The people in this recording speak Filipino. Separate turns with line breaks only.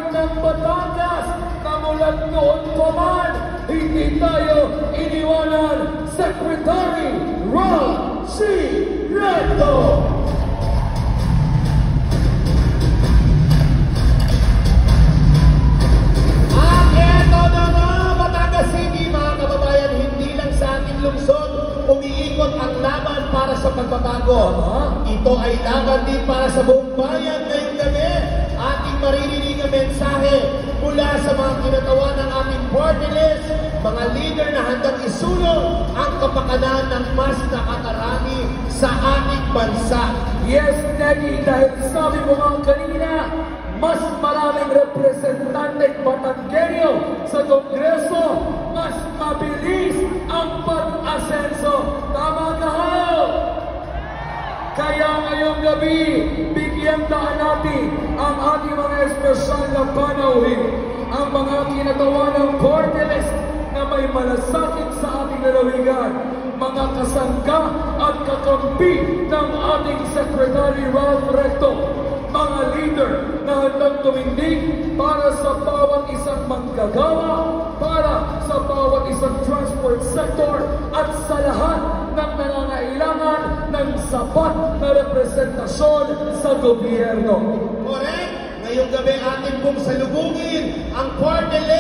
ng Batangas na mula noon pa man, hindi tayo iniwanan. Secretary Ron C. Recto.
Umiikot ang laban para sa pagbabago. Ito ay laban din para sa buong bayan ngayong gabi. Ating maririnig ang mensahe mula sa mga kinatawa ng ating party list, mga leader na handang isulong ang kapakanan ng mas nakakarami sa ating bansa.
Yes, Negi, dahil sabi mo nga kanina, mas maraming representante Batanggenyo sa Kongreso, mas mabilis ang pag-asenso. Tama ka ho! Kaya ngayong gabi, bigyan daan natin ang ating mga espesyal na panauhin, ang mga kinatawa ng party list na may malasakit sa ating lalawigan, mga kasangga at kakampi ng ating Secretary Ralph Recto, mga leader na handang tumindig para sa bawat isang manggagawa, para sa bawat isang transport sector, at sa lahat ng nangangailangan ng sapat na representasyon sa gobyerno.
Correct! Ngayong gabi ating pong salubungin ang party list.